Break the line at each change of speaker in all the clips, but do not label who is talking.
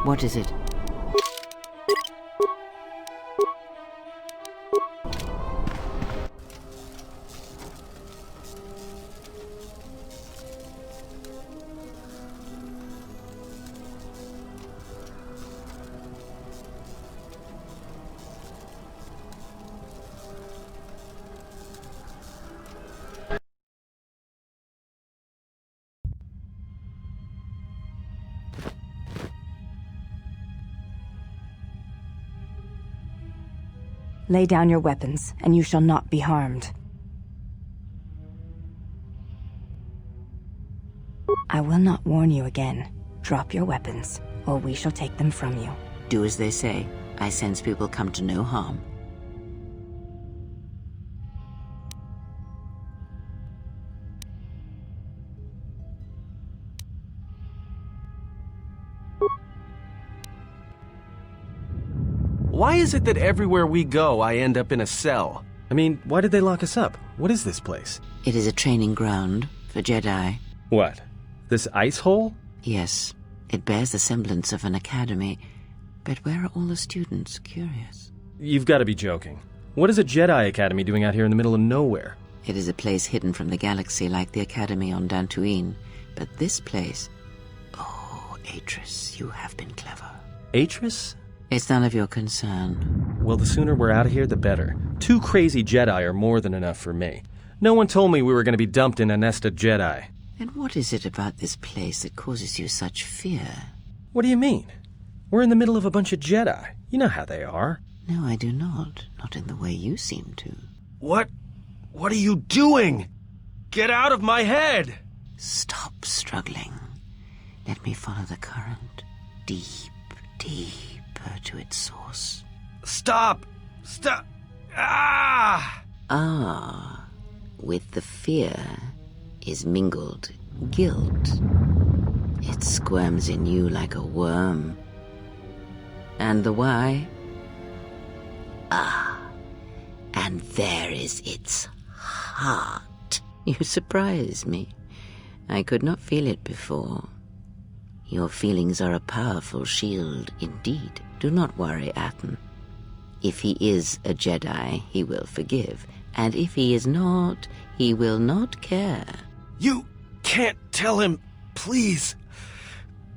What is it?
Lay down your weapons, and you shall not be harmed. I will not warn you again. Drop your weapons, or we shall take them from you.
Do as they say. I sense we will come to no harm.
Why is it that everywhere we go, I end up in a cell? I mean, why did they lock us up? What is this place?
It is a training ground for Jedi.
What? This ice hole?
Yes, it bears the semblance of an academy. But where are all the students? Curious.
You've got to be joking. What is a Jedi Academy doing out here in the middle of nowhere?
It is a place hidden from the galaxy like the academy on Dantooine. But this place... Oh, Atris, you have been clever.
Atris?
It's none of your concern.
Well, the sooner we're out of here, the better. 2 crazy Jedi are more than enough for me. No one told me we were going to be dumped in a nest of Jedi.
And what is it about this place that causes you such fear?
What do you mean? We're in the middle of a bunch of Jedi. You know how they are.
No, I do not. Not in the way you seem to.
What are you doing? Get out of my head!
Stop struggling. Let me follow the current. Deep, deeper to its source.
Stop! Stop! Ah!
Ah, with the fear is mingled guilt. It squirms in you like a worm. And the why? Ah, and there is its heart. You surprise me. I could not feel it before. Your feelings are a powerful shield indeed. Do not worry, Atten. If he is a Jedi, he will forgive. And if he is not, he will not care.
You can't tell him, please.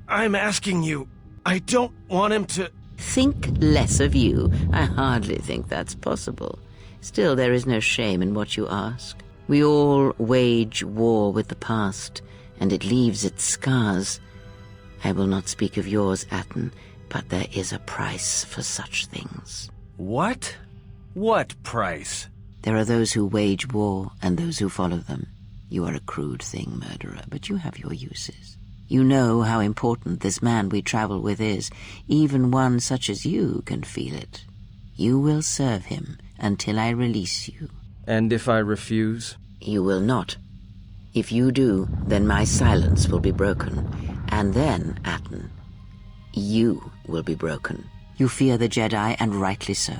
I'm asking you. I don't want him to...
Think less of you. I hardly think that's possible. Still, there is no shame in what you ask. We all wage war with the past, and it leaves its scars. I will not speak of yours, Atten, but there is a price for such things.
What? What price?
There are those who wage war and those who follow them. You are a crude thing, murderer, but you have your uses. You know how important this man we travel with is. Even one such as you can feel it. You will serve him until I release you.
And if I refuse?
You will not. If you do, then my silence will be broken. And then, Atten, you will be broken. You fear the Jedi, and rightly so.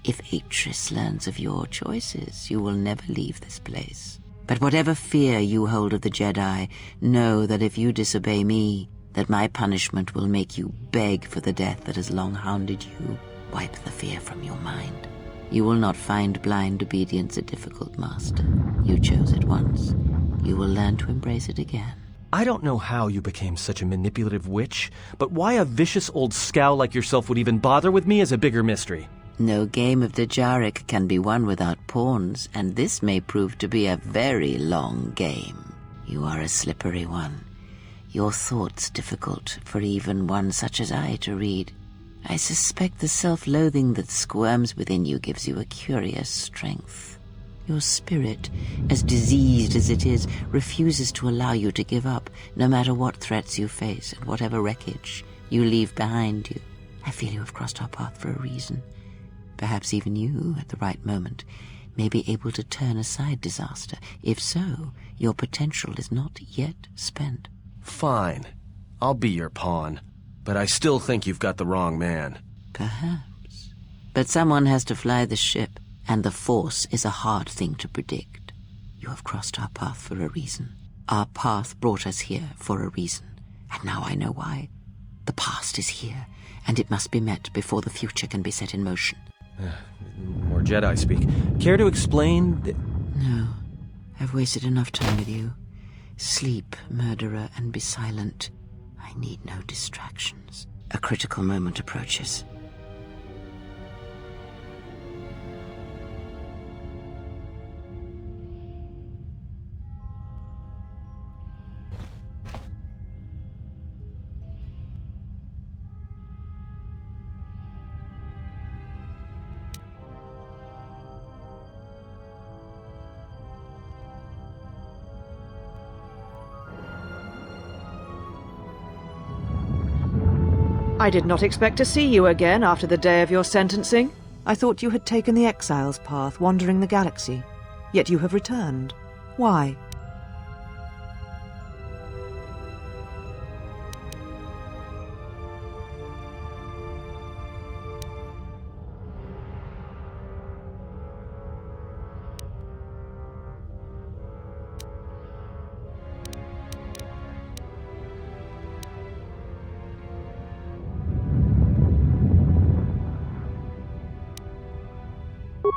If Atris learns of your choices, you will never leave this place. But whatever fear you hold of the Jedi, know that if you disobey me, that my punishment will make you beg for the death that has long hounded you. Wipe the fear from your mind. You will not find blind obedience a difficult master. You chose it once. You will learn to embrace it again.
I don't know how you became such a manipulative witch, but why a vicious old scowl like yourself would even bother with me is a bigger mystery.
No game of Dejaric can be won without pawns, and this may prove to be a very long game. You are a slippery one. Your thoughts difficult for even one such as I to read. I suspect the self-loathing that squirms within you gives you a curious strength. Your spirit, as diseased as it is, refuses to allow you to give up, no matter what threats you face and whatever wreckage you leave behind you. I feel you have crossed our path for a reason. Perhaps even you, at the right moment, may be able to turn aside disaster. If so, your potential is not yet spent.
Fine. I'll be your pawn. But I still think you've got the wrong man.
Perhaps. But someone has to fly the ship, and the Force is a hard thing to predict. You have crossed our path for a reason. Our path brought us here for a reason, and now I know why. The past is here, and it must be met before the future can be set in motion.
More Jedi speak. Care to explain?
No. I've wasted enough time with you. Sleep, murderer, and be silent. I need no distractions. A critical moment approaches.
I did not expect to see you again after the day of your sentencing. I thought you had taken the exile's path, wandering the galaxy. Yet you have returned. Why?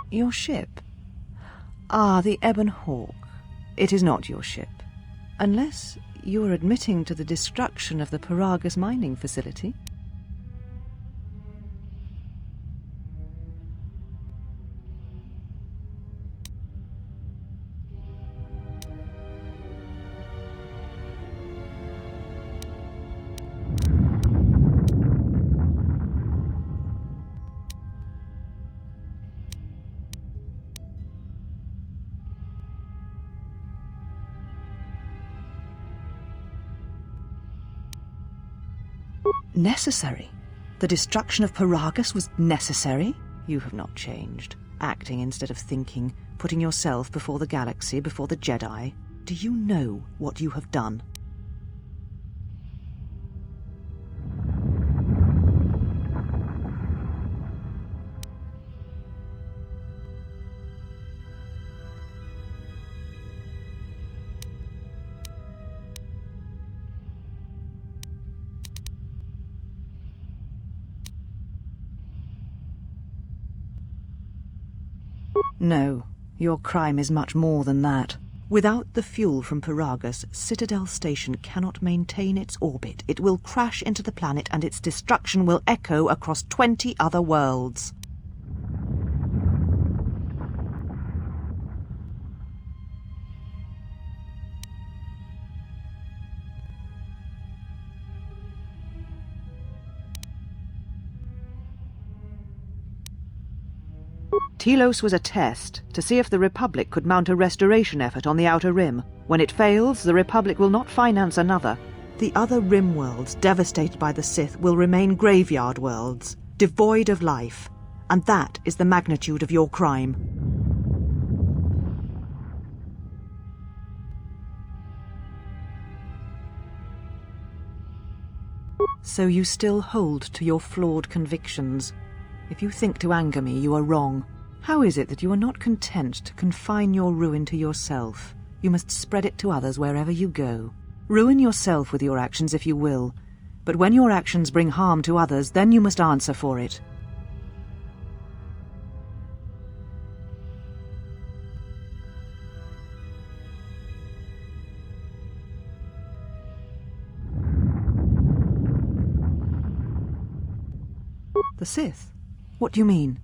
Your ship? Ah, the Ebon Hawk. It is not your ship. Unless you are admitting to the destruction of the Paragus mining facility. Necessary? The destruction of Paragus was necessary? You have not changed. Acting instead of thinking, putting yourself before the galaxy, before the Jedi. Do you know what you have done? No, your crime is much more than that. Without the fuel from Paragus, Citadel Station cannot maintain its orbit. It will crash into the planet and its destruction will echo across 20 other worlds. Telos was a test to see if the Republic could mount a restoration effort on the Outer Rim. When it fails, the Republic will not finance another. The other Rim worlds, devastated by the Sith, will remain graveyard worlds, devoid of life. And that is the magnitude of your crime. So you still hold to your flawed convictions. If you think to anger me, you are wrong. How is it that you are not content to confine your ruin to yourself? You must spread it to others wherever you go. Ruin yourself with your actions if you will, but when your actions bring harm to others, then you must answer for it. The Sith? What do you mean?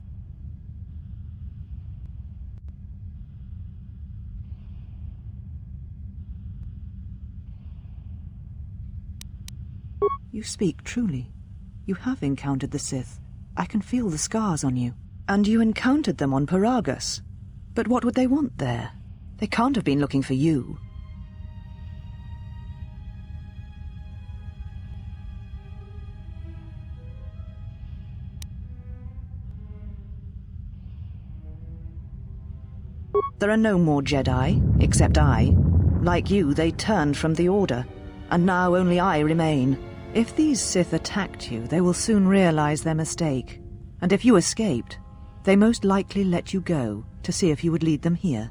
You speak truly. You have encountered the Sith. I can feel the scars on you. And you encountered them on Paragus. But what would they want there? They can't have been looking for you. There are no more Jedi, except I. Like you, they turned from the Order, and now only I remain. If these Sith attacked you, they will soon realize their mistake. And if you escaped, they most likely let you go to see if you would lead them here.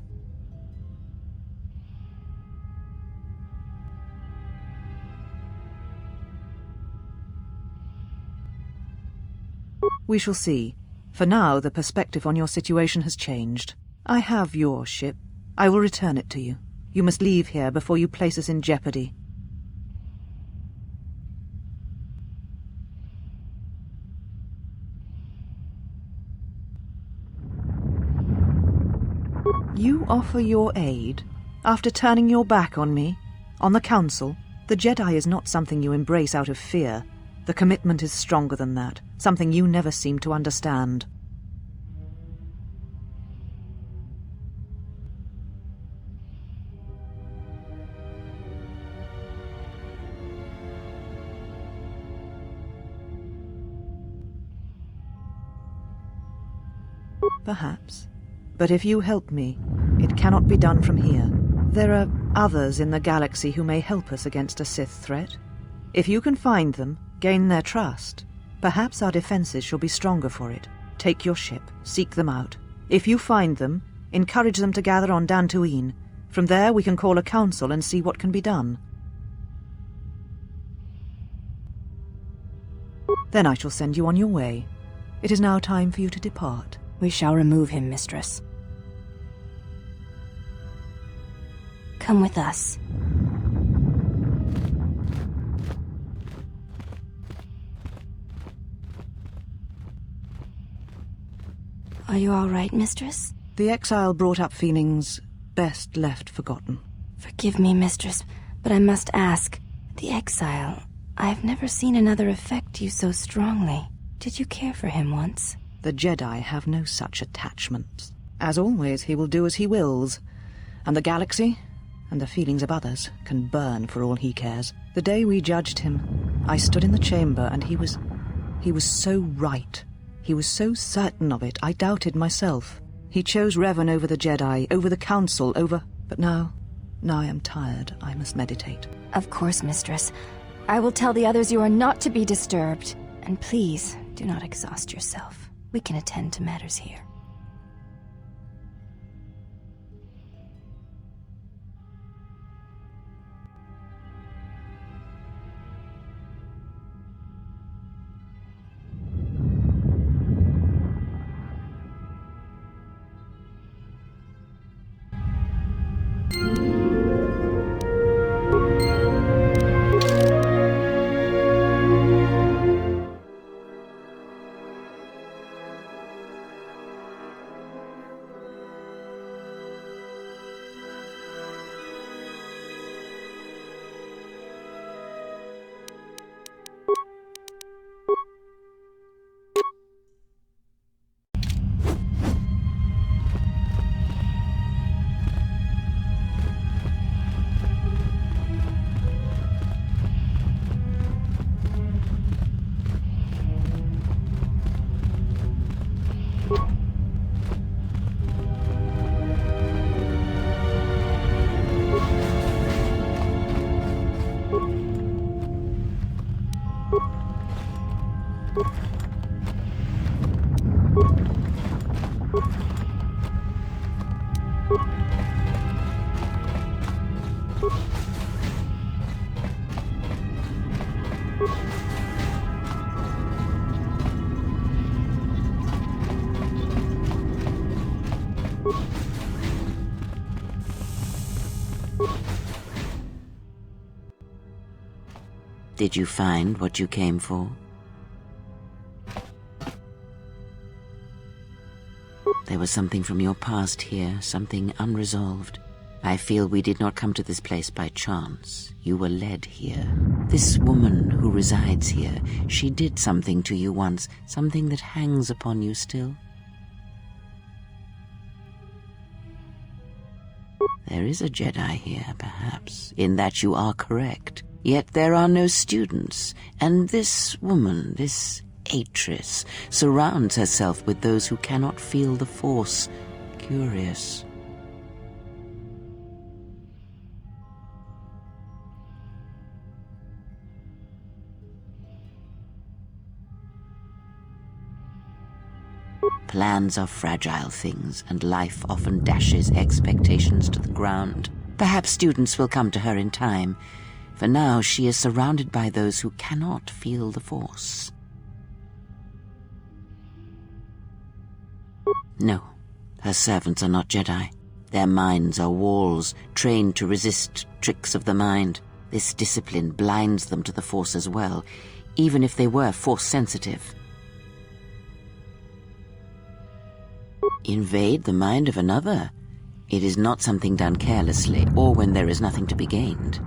We shall see. For now, the perspective on your situation has changed. I have your ship. I will return it to you. You must leave here before you place us in jeopardy. You offer your aid? After turning your back on me? On the Council? The Jedi is not something you embrace out of fear. The commitment is stronger than that, something you never seem to understand. Perhaps. But if you help me, it cannot be done from here. There are others in the galaxy who may help us against a Sith threat. If you can find them, gain their trust, perhaps our defenses shall be stronger for it. Take your ship, seek them out. If you find them, encourage them to gather on Dantooine. From there we can call a council and see what can be done. Then I shall send you on your way. It is now time for you to depart.
We shall remove him, mistress. Come with us. Are you all right, mistress?
The exile brought up feelings best left forgotten.
Forgive me, mistress, but I must ask. The exile, I've never seen another affect you so strongly. Did you care for him once?
The Jedi have no such attachments. As always, he will do as he wills. And the galaxy, and the feelings of others, can burn for all he cares. The day we judged him, I stood in the chamber and he was so right. He was so certain of it, I doubted myself. He chose Revan over the Jedi, over the Council, over... But now I am tired. I must meditate.
Of course, mistress. I will tell the others you are not to be disturbed. And please, do not exhaust yourself. We can attend to matters here.
Did you find what you came for? There was something from your past here, something unresolved. I feel we did not come to this place by chance. You were led here. This woman who resides here, she did something to you once, something that hangs upon you still. There is a Jedi here, perhaps, in that you are correct. Yet there are no students, and this woman, this Atris, surrounds herself with those who cannot feel the Force. Curious. Plans are fragile things, and life often dashes expectations to the ground. Perhaps students will come to her in time. For now, she is surrounded by those who cannot feel the Force. No, her servants are not Jedi. Their minds are walls, trained to resist tricks of the mind. This discipline blinds them to the Force as well, even if they were Force-sensitive. Invade the mind of another. It is not something done carelessly, or when there is nothing to be gained.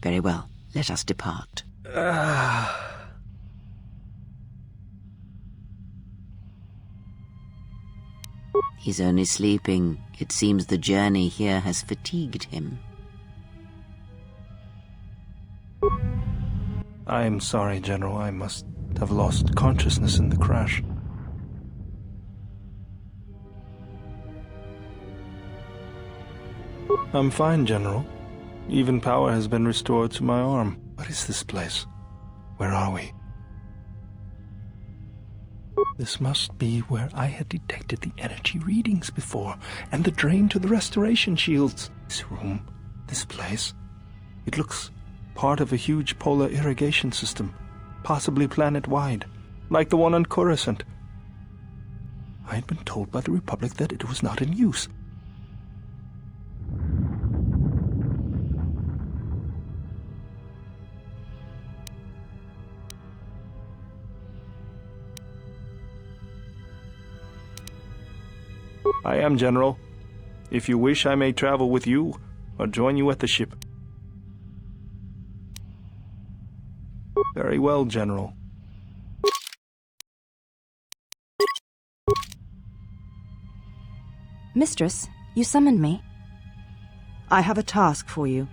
Very well, let us depart. He's only sleeping. It seems the journey here has fatigued him.
I'm sorry, General. I must have lost consciousness in the crash. I'm fine, General. Even power has been restored to my arm. What is this place? Where are we? This must be where I had detected the energy readings before, and the drain to the restoration shields. This room, this place, it looks part of a huge polar irrigation system, possibly planet-wide, like the one on Coruscant. I had been told by the Republic that it was not in use. I am, General. If you wish, I may travel with you, or join you at the ship. Very well, General.
Mistress, you summoned me.
I have a task for you.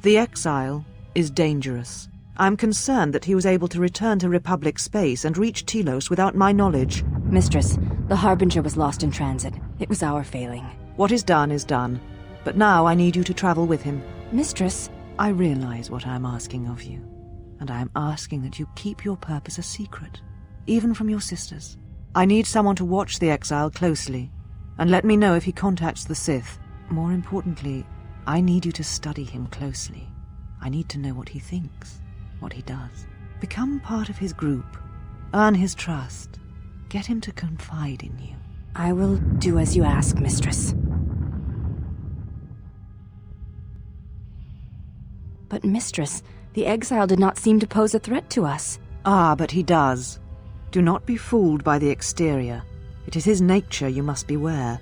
The exile is dangerous. I'm concerned that he was able to return to Republic space and reach Telos without my knowledge.
Mistress, the Harbinger was lost in transit. It was our failing.
What is done, but now I need you to travel with him.
Mistress,
I realize what I'm asking of you, and I am asking that you keep your purpose a secret, even from your sisters. I need someone to watch the exile closely, and let me know if he contacts the Sith. More importantly, I need you to study him closely. I need to know what he thinks, what he does. Become part of his group, earn his trust, get him to confide in you.
I will do as you ask, Mistress. But Mistress, the exile did not seem to pose a threat to us.
Ah, but he does. Do not be fooled by the exterior. It is his nature you must beware.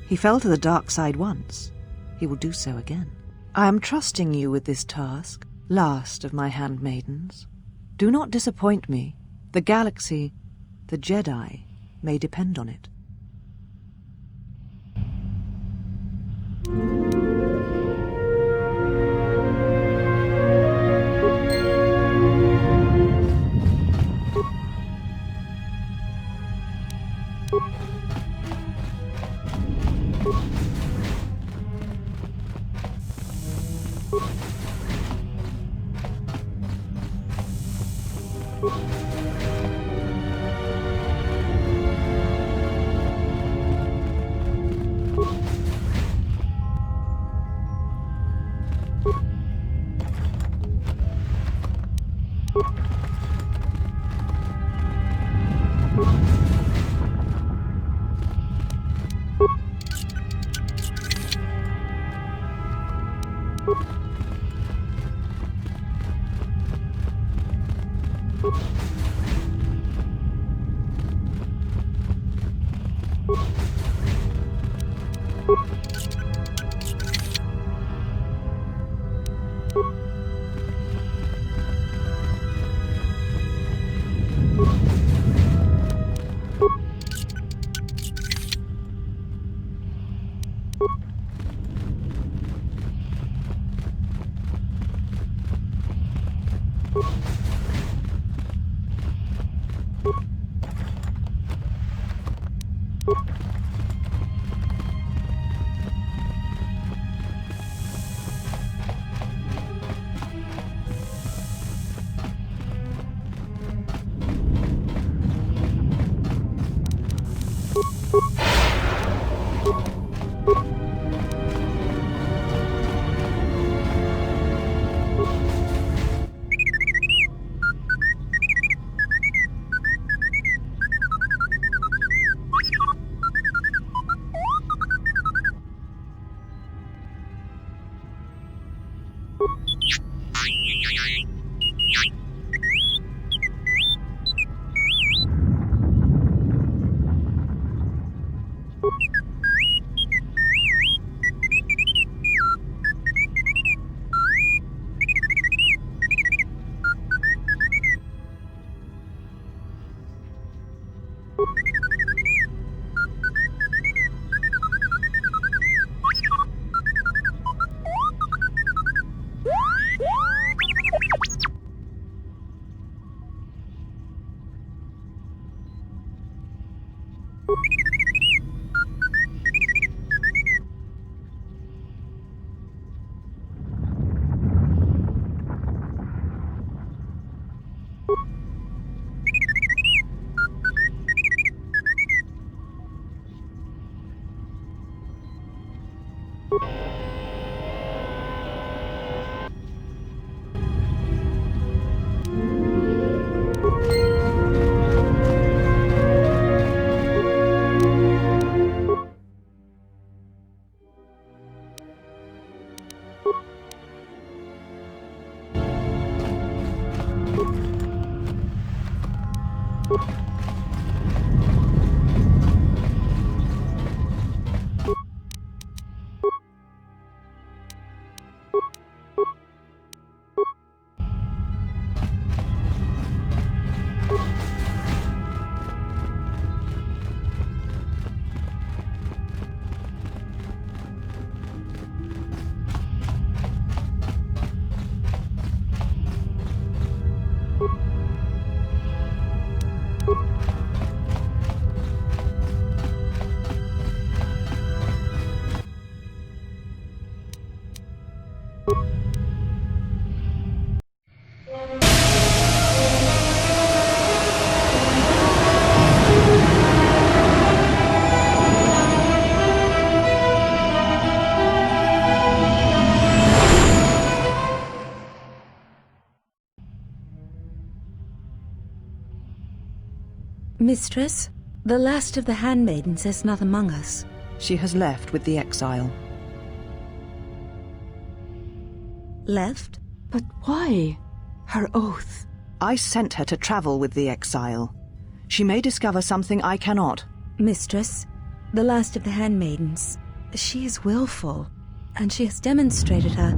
He fell to the dark side once. He will do so again. I am trusting you with this task, last of my handmaidens. Do not disappoint me. The galaxy, the Jedi, may depend on it.
Mistress, the last of the handmaidens is not among us.
She has left with the exile.
Left?
But why? Her oath.
I sent her to travel with the exile. She may discover something I cannot.
Mistress, the last of the handmaidens, she is willful, and she has demonstrated her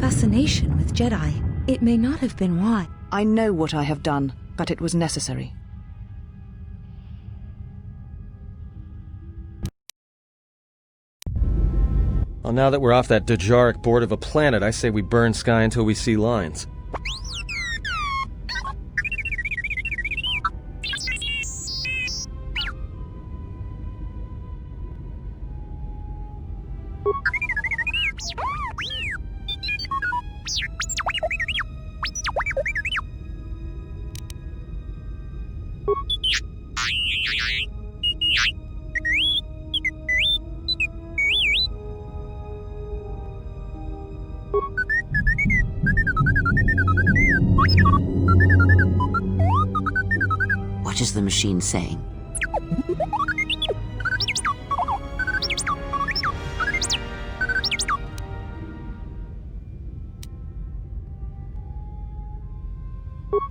fascination with Jedi. It may not have been why.
I know what I have done, but it was necessary.
Well, now that we're off that Dejaric board of a planet, I say we burn sky until we see lines.
What is the machine saying?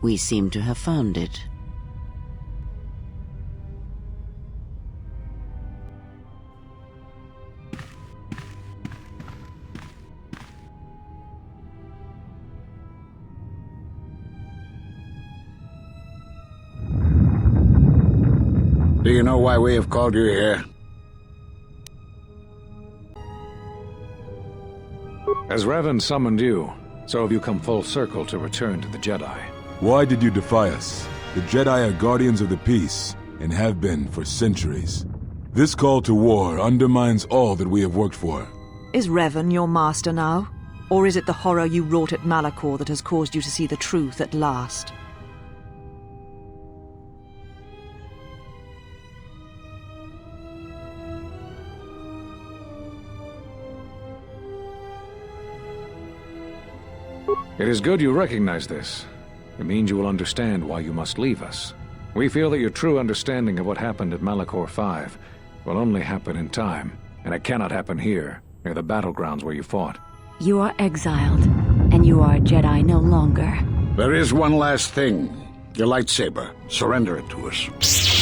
We seem to have found it.
Do you know why we have called you here?
As Revan summoned you, so have you come full circle to return to the Jedi.
Why did you defy us? The Jedi are guardians of the peace, and have been for centuries. This call to war undermines all that we have worked for.
Is Revan your master now? Or is it the horror you wrought at Malachor that has caused you to see the truth at last?
It is good you recognize this. It means you will understand why you must leave us. We feel that your true understanding of what happened at Malachor 5 will only happen in time, and it cannot happen here, near the battlegrounds where you fought.
You are exiled, and you are a Jedi no longer.
There is one last thing. Your lightsaber. Surrender it to us.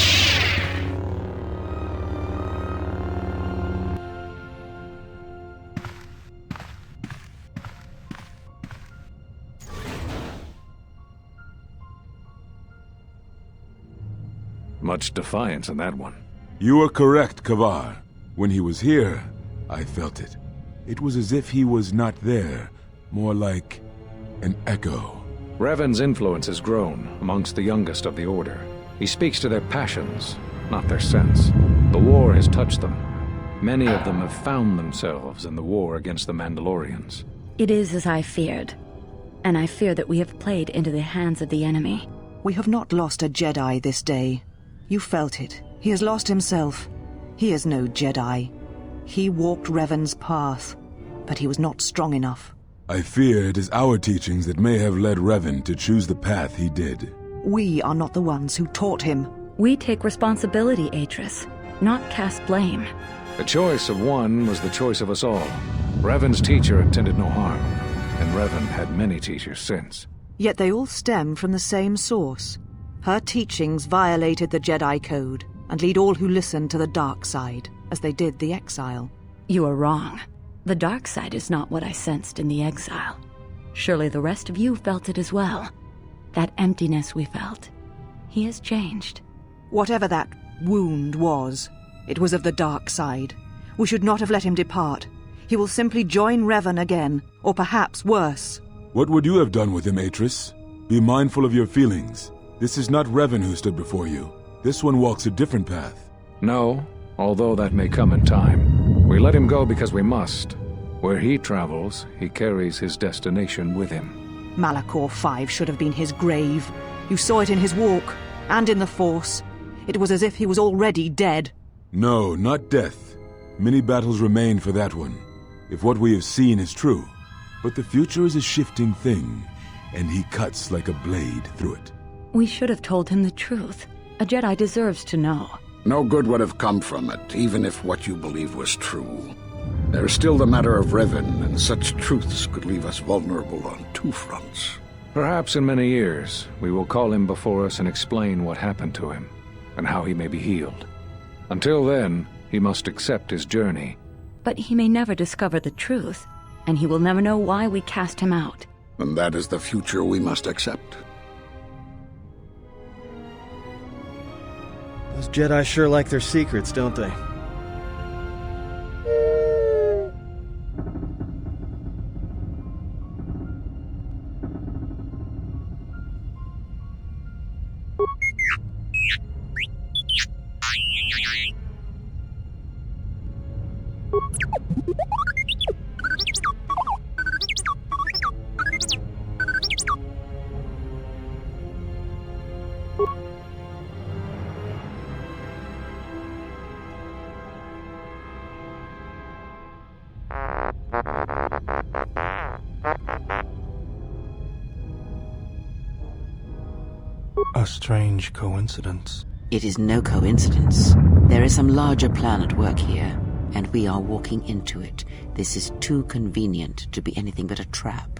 Much defiance in that one.
You are correct, Kavar. When he was here, I felt it. It was as if he was not there, more like an echo.
Revan's influence has grown amongst the youngest of the Order. He speaks to their passions, not their sense. The war has touched them. Many of them have found themselves in the war against the Mandalorians.
It is as I feared. And I fear that we have played into the hands of the enemy.
We have not lost a Jedi this day. You felt it. He has lost himself. He is no Jedi. He walked Revan's path, but he was not strong enough.
I fear it is our teachings that may have led Revan to choose the path he did.
We are not the ones who taught him.
We take responsibility, Atris, not cast blame.
The choice of one was the choice of us all. Revan's teacher intended no harm, and Revan had many teachers since.
Yet they all stem from the same source. Her teachings violated the Jedi Code and lead all who listen to the dark side, as they did the exile.
You are wrong. The dark side is not what I sensed in the exile. Surely the rest of you felt it as well. That emptiness we felt. He has changed.
Whatever that wound was, it was of the dark side. We should not have let him depart. He will simply join Revan again, or perhaps worse.
What would you have done with him, Atris? Be mindful of your feelings. This is not Revan who stood before you. This one walks a different path.
No, although that may come in time. We let him go because we must. Where he travels, he carries his destination with him.
Malachor 5 should have been his grave. You saw it in his walk, and in the Force. It was as if he was already dead.
No, not death. Many battles remain for that one, if what we have seen is true. But the future is a shifting thing, and he cuts like a blade through it.
We should have told him the truth. A Jedi deserves to know.
No good would have come from it, even if what you believe was true. There is still the matter of Revan, and such truths could leave us vulnerable on two fronts.
Perhaps in many years, we will call him before us and explain what happened to him, and how he may be healed. Until then, he must accept his journey.
But he may never discover the truth, and he will never know why we cast him out.
And that is the future we must accept.
Those Jedi sure like their secrets, don't they?
A strange coincidence.
It is no coincidence. There is some larger plan at work here, and we are walking into it. This is too convenient to be anything but a trap.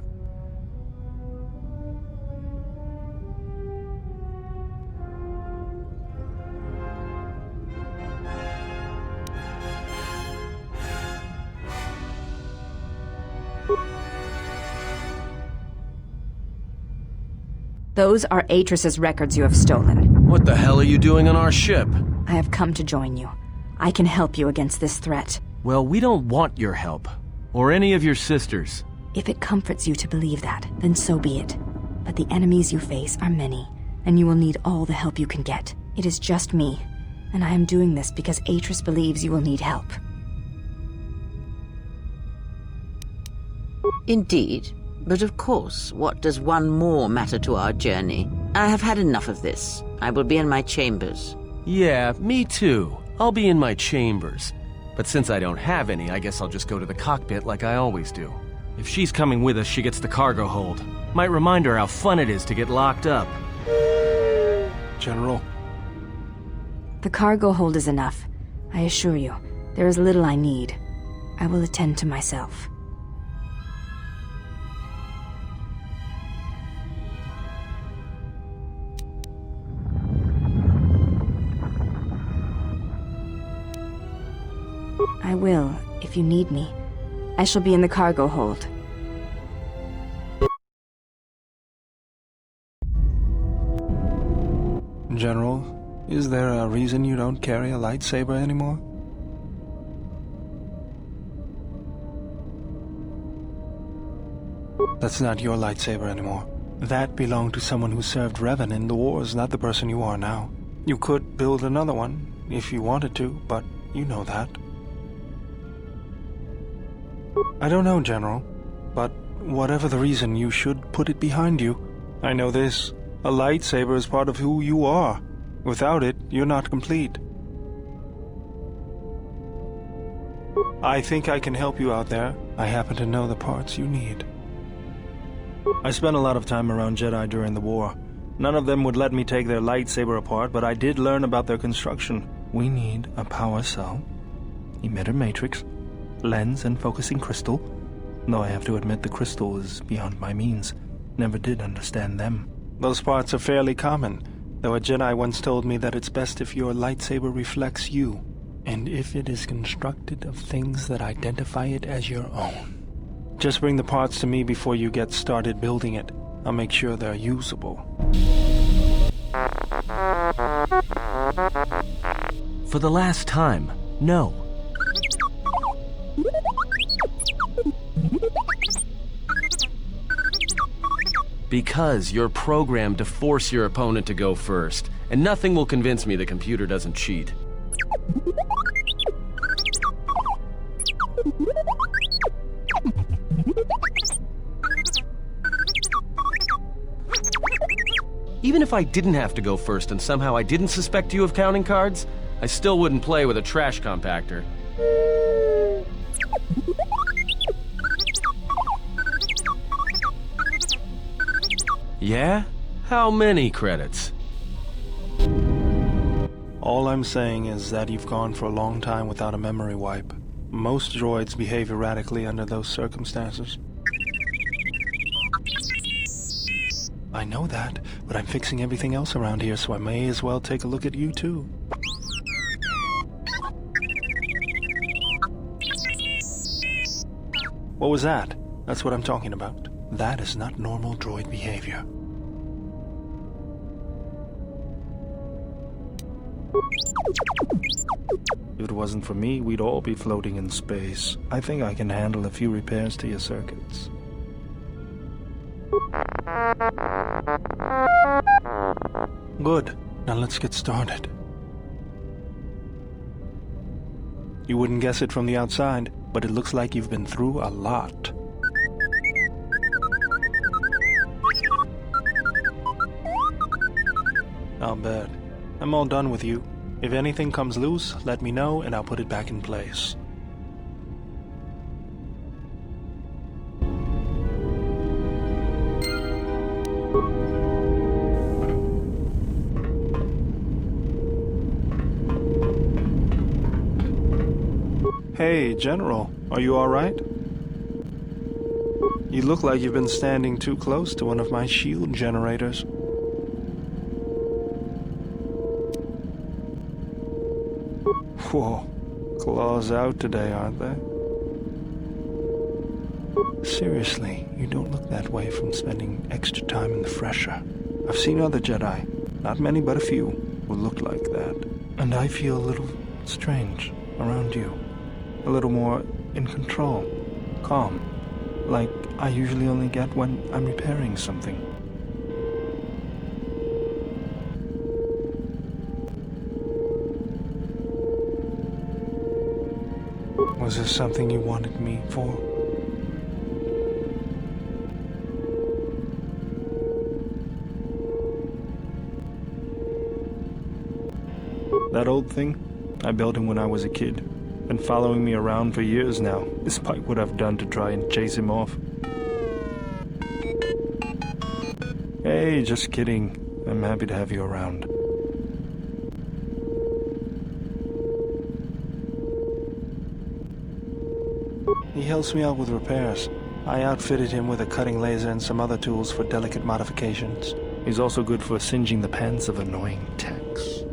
Those are Atris's records you have stolen.
What the hell are you doing on our ship?
I have come to join you. I can help you against this threat.
Well, we don't want your help. Or any of your sisters.
If it comforts you to believe that, then so be it. But the enemies you face are many, and you will need all the help you can get. It is just me, and I am doing this because Atris believes you will need help.
Indeed. But of course, what does one more matter to our journey? I have had enough of this. I will be in my chambers.
Yeah, me too. I'll be in my chambers. But since I don't have any, I guess I'll just go to the cockpit like I always do. If she's coming with us, she gets the cargo hold. Might remind her how fun it is to get locked up.
General.
The cargo hold is enough. I assure you, there is little I need. I will attend to myself. I will, if you need me. I shall be in the cargo hold.
General, Is there a reason you don't carry a lightsaber anymore? That's not your lightsaber anymore. That belonged to someone who served Revan in the wars, not the person you are now. You could build another one, if you wanted to, but you know that. I don't know, General, but whatever the reason, you should put it behind you. I know this. A lightsaber is part of who you are. Without it, you're not complete. I think I can help you out there. I happen to know the parts you need. I spent a lot of time around Jedi during the war. None of them would let me take their lightsaber apart, but I did learn about their construction. We need a power cell, emitter matrix, lens and focusing crystal. Though I have to admit the crystal is beyond my means. Never did understand them. Those parts are fairly common, though a Jedi once told me that it's best if your lightsaber reflects you, and if it is constructed of things that identify it as your own. Just bring the parts to me before you get started building it. I'll make sure they're usable.
For the last time, no. Because you're programmed to force your opponent to go first, and nothing will convince me the computer doesn't cheat. Even if I didn't have to go first and somehow I didn't suspect you of counting cards, I still wouldn't play with a trash compactor. Yeah? How many credits?
All I'm saying is that you've gone for a long time without a memory wipe. Most droids behave erratically under those circumstances. I know that, but I'm fixing everything else around here, so I may as well take a look at you too. What was that? That's what I'm talking about. That is not normal droid behavior. If it wasn't for me, we'd all be floating in space. I think I can handle a few repairs to your circuits. Good. Now let's get started. You wouldn't guess it from the outside, but it looks like you've been through a lot. I'll bet. I'm all done with you. If anything comes loose, let me know and I'll put it back in place. Hey, General, are you all right? You look like you've been standing too close to one of my shield generators. Whoa, claws out today, aren't they? Seriously, you don't look that way from spending extra time in the fresher. I've seen other Jedi, not many but a few, who look like that. And I feel a little strange around you. A little more in control, calm, like I usually only get when I'm repairing something. Was there something you wanted me for? That old thing? I built him when I was a kid. Been following me around for years now, despite what I've done to try and chase him off. Hey, just kidding. I'm happy to have you around. He helps me out with repairs. I outfitted him with a cutting laser and some other tools for delicate modifications. He's also good for singeing the pants of annoying techs.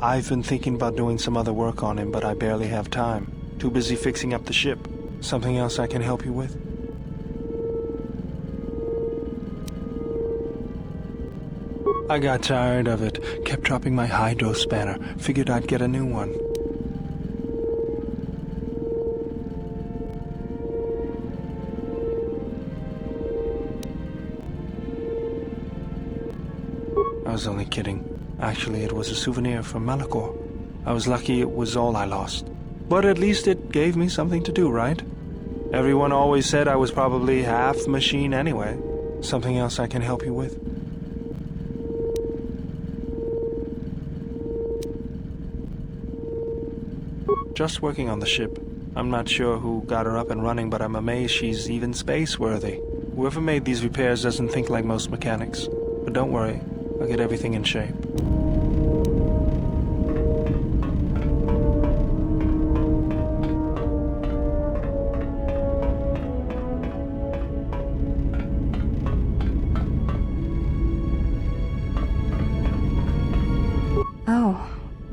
I've been thinking about doing some other work on him, but I barely have time. Too busy fixing up the ship. Something else I can help you with? I got tired of it, kept dropping my hydro spanner, figured I'd get a new one. I was only kidding. Actually, it was a souvenir from Malachor. I was lucky it was all I lost. But at least it gave me something to do, right? Everyone always said I was probably half machine anyway. Something else I can help you with? Just working on the ship. I'm not sure who got her up and running, but I'm amazed she's even space-worthy. Whoever made these repairs doesn't think like most mechanics. But don't worry, I'll get everything in shape.
Oh,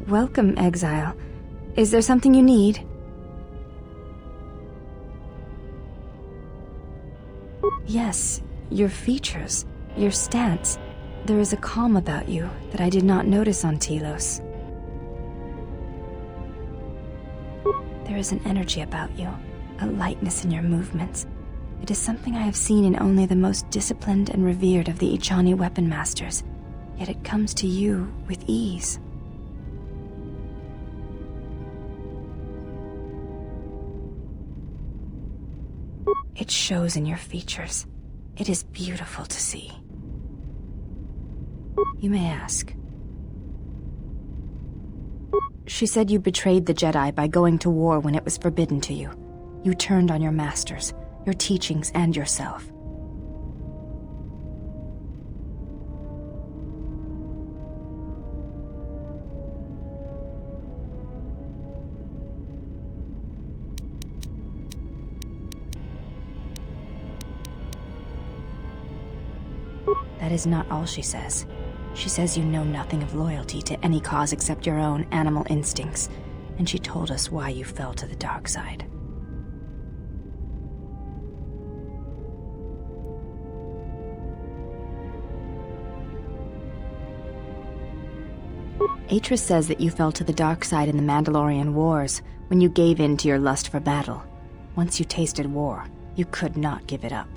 welcome, Exile. Is there something you need? Yes, your features, your stance. There is a calm about you that I did not notice on Telos. There is an energy about you, a lightness in your movements. It is something I have seen in only the most disciplined and revered of the Ichani weapon masters, yet it comes to you with ease. It shows in your features. It is beautiful to see. You may ask. She said you betrayed the Jedi by going to war when it was forbidden to you. You turned on your masters, your teachings, and yourself. That is not all she says. She says you know nothing of loyalty to any cause except your own animal instincts, and she told us why you fell to the dark side. Atris says that you fell to the dark side in the Mandalorian Wars when you gave in to your lust for battle. Once you tasted war, you could not give it up.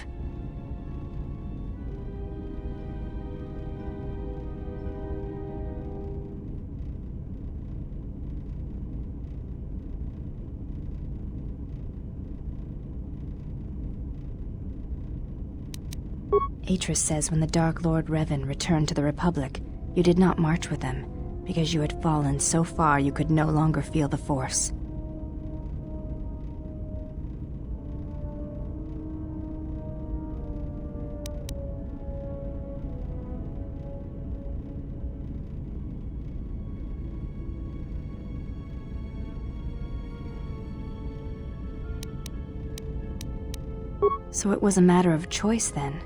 Atris says when the Dark Lord Revan returned to the Republic, you did not march with them, because you had fallen so far you could no longer feel the Force. So it was a matter of choice then.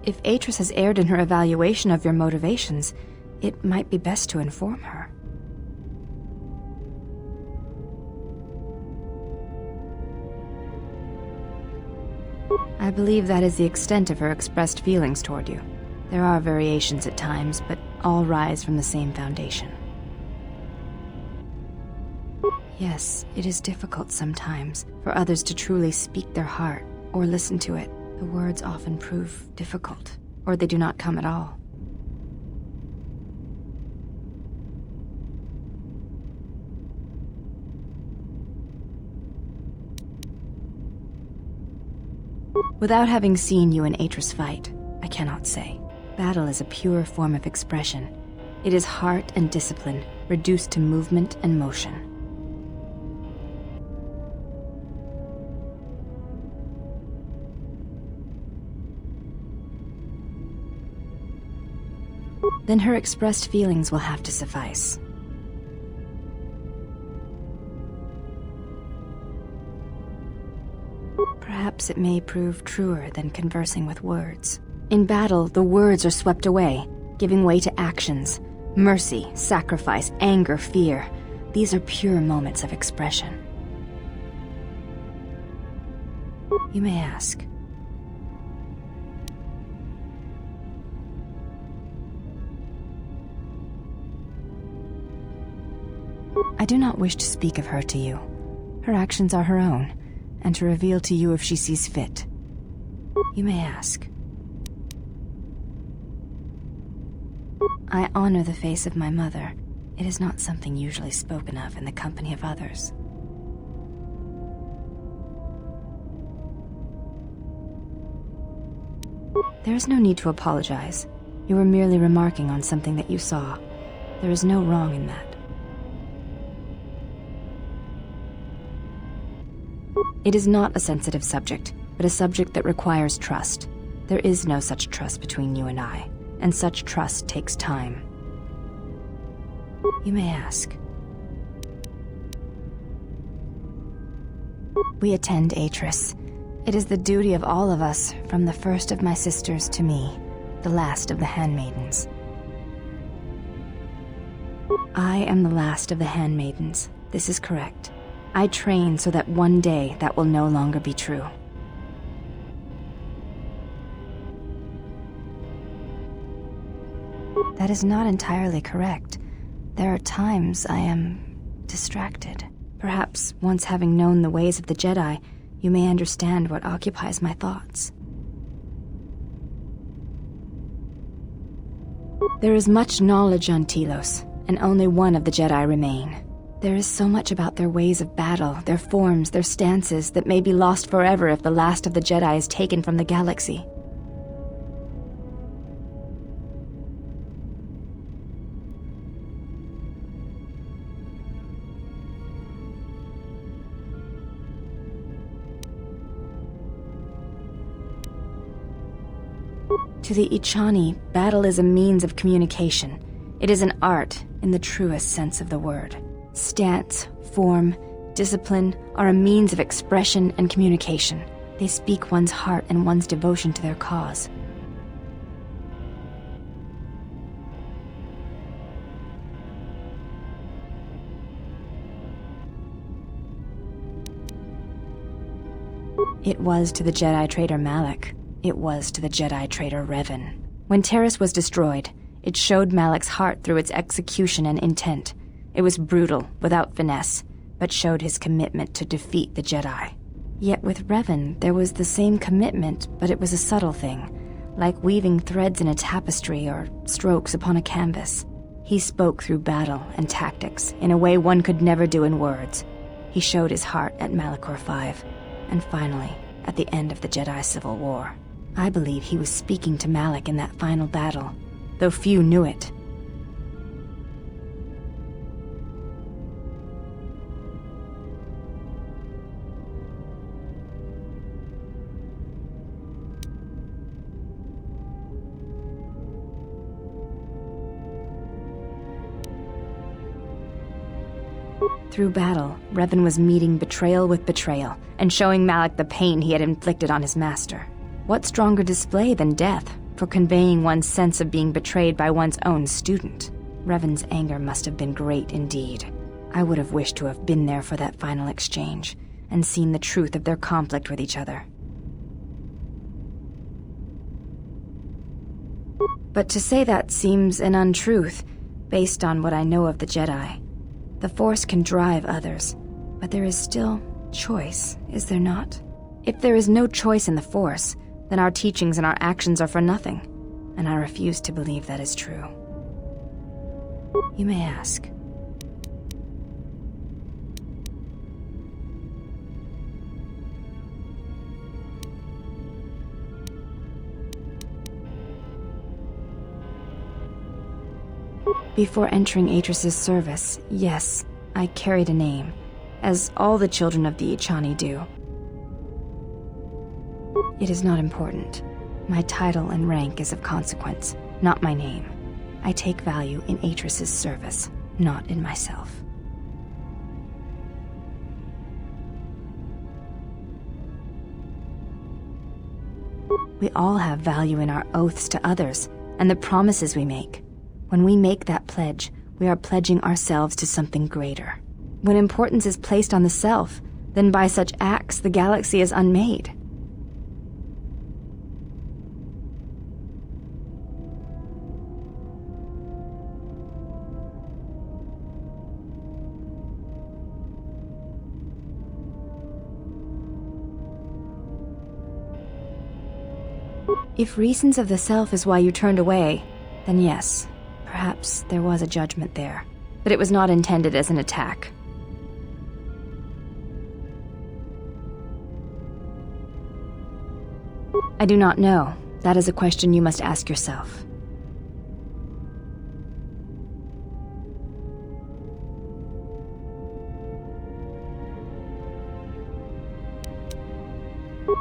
If Atris has erred in her evaluation of your motivations, it might be best to inform her. I believe that is the extent of her expressed feelings toward you. There are variations at times, but all rise from the same foundation. Yes, it is difficult sometimes for others to truly speak their heart or listen to it. The words often prove difficult, or they do not come at all. Without having seen you and Atris fight, I cannot say. Battle is a pure form of expression. It is heart and discipline, reduced to movement and motion. Then her expressed feelings will have to suffice. Perhaps it may prove truer than conversing with words. In battle, the words are swept away, giving way to actions. Mercy, sacrifice, anger, fear. These are pure moments of expression. You may ask. I do not wish to speak of her to you. Her actions are her own, and to reveal to you if she sees fit. You may ask. I honor the face of my mother. It is not something usually spoken of in the company of others. There is no need to apologize. You were merely remarking on something that you saw. There is no wrong in that. It is not a sensitive subject, but a subject that requires trust. There is no such trust between you and I, and such trust takes time. You may ask. We attend Atris. It is the duty of all of us, from the first of my sisters to me, the last of the handmaidens. I am the last of the handmaidens. This is correct. I train so that one day that will no longer be true. That is not entirely correct. There are times I am distracted. Perhaps once having known the ways of the Jedi, you may understand what occupies my thoughts. There is much knowledge on Telos, and only one of the Jedi remain. There is so much about their ways of battle, their forms, their stances, that may be lost forever if the last of the Jedi is taken from the galaxy. To the Ichani, battle is a means of communication. It is an art in the truest sense of the word. Stance, form, discipline are a means of expression and communication. They speak one's heart and one's devotion to their cause. It was to the Jedi traitor Malak. It was to the Jedi traitor Revan. When Terrace was destroyed, it showed Malak's heart through its execution and intent. It was brutal, without finesse, but showed his commitment to defeat the Jedi. Yet with Revan, there was the same commitment, but it was a subtle thing, like weaving threads in a tapestry or strokes upon a canvas. He spoke through battle and tactics in a way one could never do in words. He showed his heart at Malachor V, and finally, at the end of the Jedi Civil War. I believe he was speaking to Malak in that final battle, though few knew it. Through battle, Revan was meeting betrayal with betrayal, and showing Malak the pain he had inflicted on his master. What stronger display than death for conveying one's sense of being betrayed by one's own student? Revan's anger must have been great indeed. I would have wished to have been there for that final exchange, and seen the truth of their conflict with each other. But to say that seems an untruth, based on what I know of the Jedi. The Force can drive others, but there is still choice, is there not? If there is no choice in the Force, then our teachings and our actions are for nothing, and I refuse to believe that is true. You may ask. Before entering Atris's service, yes, I carried a name, as all the children of the Ichani do. It is not important. My title and rank is of consequence, not my name. I take value in Atris's service, not in myself. We all have value in our oaths to others, and the promises we make. When we make that pledge, we are pledging ourselves to something greater. When importance is placed on the self, then by such acts the galaxy is unmade. If reasons of the self is why you turned away, then yes, perhaps there was a judgment there. But it was not intended as an attack. I do not know. That is a question you must ask yourself.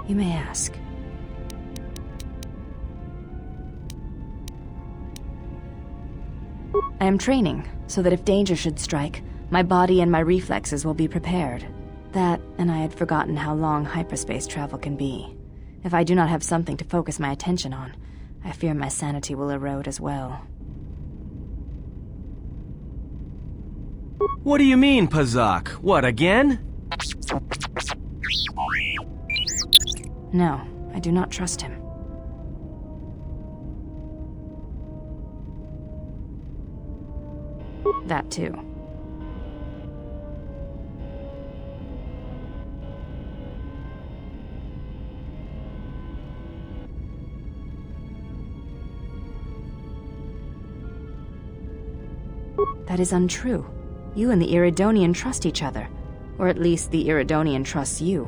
You may ask. I am training, so that if danger should strike, my body and my reflexes will be prepared. That, and I had forgotten how long hyperspace travel can be. If I do not have something to focus my attention on, I fear my sanity will erode as well.
What do you mean, Pazak? What, again?
No, I do not trust him. That too. That is untrue. You and the Iridonian trust each other. Or at least the Iridonian trusts you.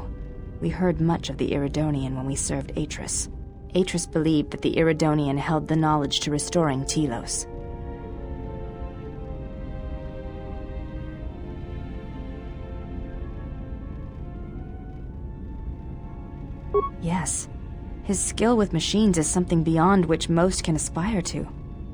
We heard much of the Iridonian when we served Atris. Atris believed that the Iridonian held the knowledge to restoring Telos. Yes. His skill with machines is something beyond which most can aspire to.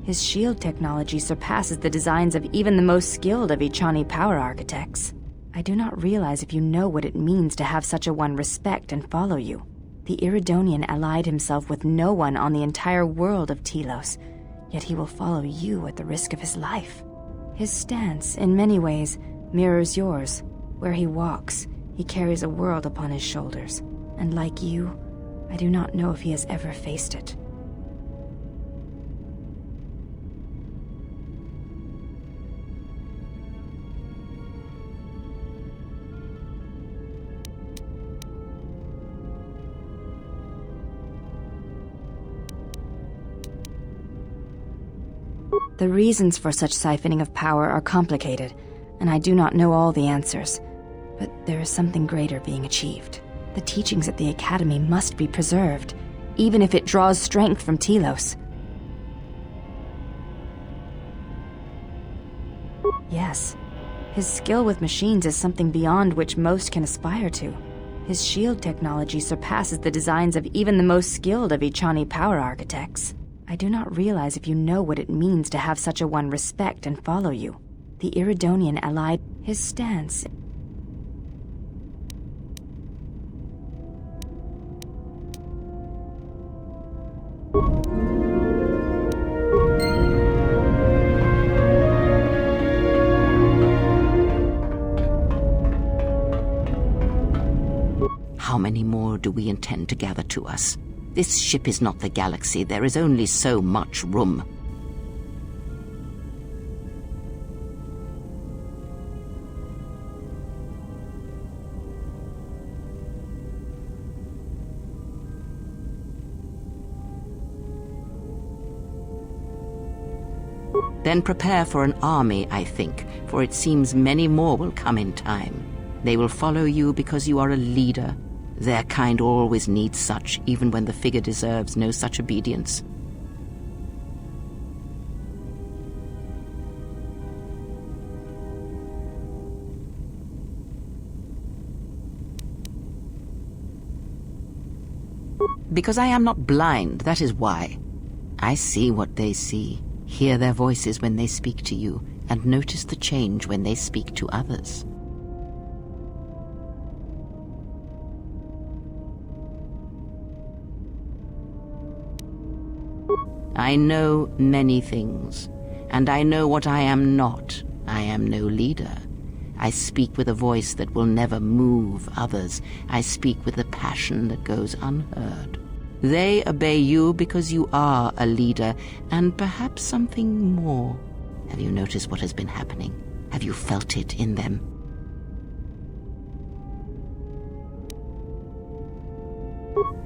His shield technology surpasses the designs of even the most skilled of Echani power architects. I do not realize if you know what it means to have such a one respect and follow you. The Iridonian allied himself with no one on the entire world of Telos, yet he will follow you at the risk of his life. His stance, in many ways, mirrors yours. Where he walks, he carries a world upon his shoulders. And like you, I do not know if he has ever faced it. The reasons for such siphoning of power are complicated, and I do not know all the answers. But there is something greater being achieved. The teachings at the Academy must be preserved, even if it draws strength from Telos. Yes, his skill with machines is something beyond which most can aspire to. His shield technology surpasses the designs of even the most skilled of Echani power architects. I do not realize if you know what it means to have such a one respect and follow you. The Iridonian allied his stance.
How many more do we intend to gather to us? This ship is not the galaxy. There is only so much room. Then prepare for an army, I think, for it seems many more will come in time. They will follow you because you are a leader. Their kind always needs such, even when the figure deserves no such obedience. Because I am not blind, that is why. I see what they see, hear their voices when they speak to you, and notice the change when they speak to others. I know many things, and I know what I am not. I am no leader. I speak with a voice that will never move others. I speak with a passion that goes unheard. They obey you because you are a leader, and perhaps something more. Have you noticed what has been happening? Have you felt it in them?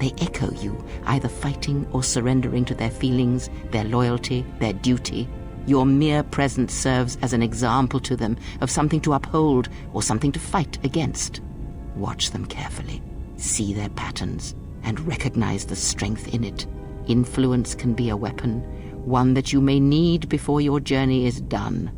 They echo you, either fighting or surrendering to their feelings, their loyalty, their duty. Your mere presence serves as an example to them of something to uphold or something to fight against. Watch them carefully, see their patterns, and recognize the strength in it. Influence can be a weapon, one that you may need before your journey is done.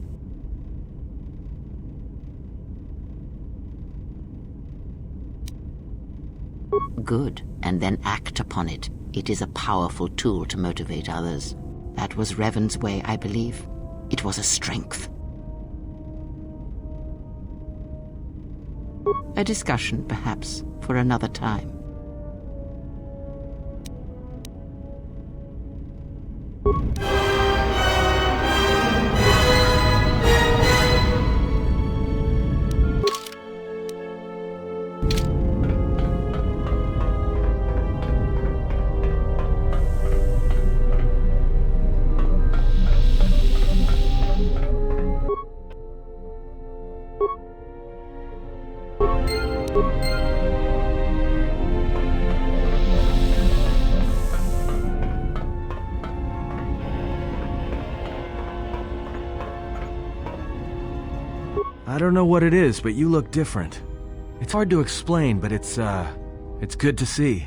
Good, and then act upon it. It is a powerful tool to motivate others. That was Revan's way, I believe. It was a strength. A discussion, perhaps, for another time.
I don't know what it is, but you look different. It's hard to explain, but it's good to see.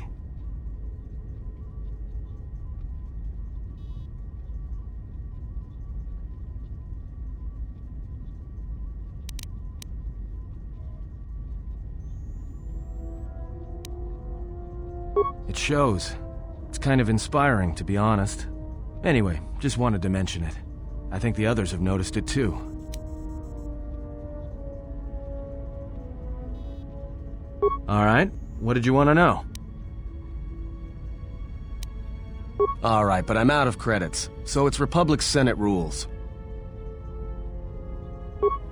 It shows. It's kind of inspiring, to be honest. Anyway, just wanted to mention it. I think the others have noticed it too. Alright, what did you want to know? Alright, but I'm out of credits, so it's Republic Senate rules.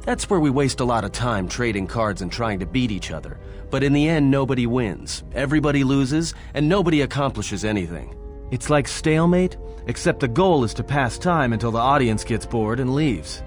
That's where we waste a lot of time trading cards and trying to beat each other. But in the end, nobody wins, everybody loses, and nobody accomplishes anything. It's like stalemate, except the goal is to pass time until the audience gets bored and leaves.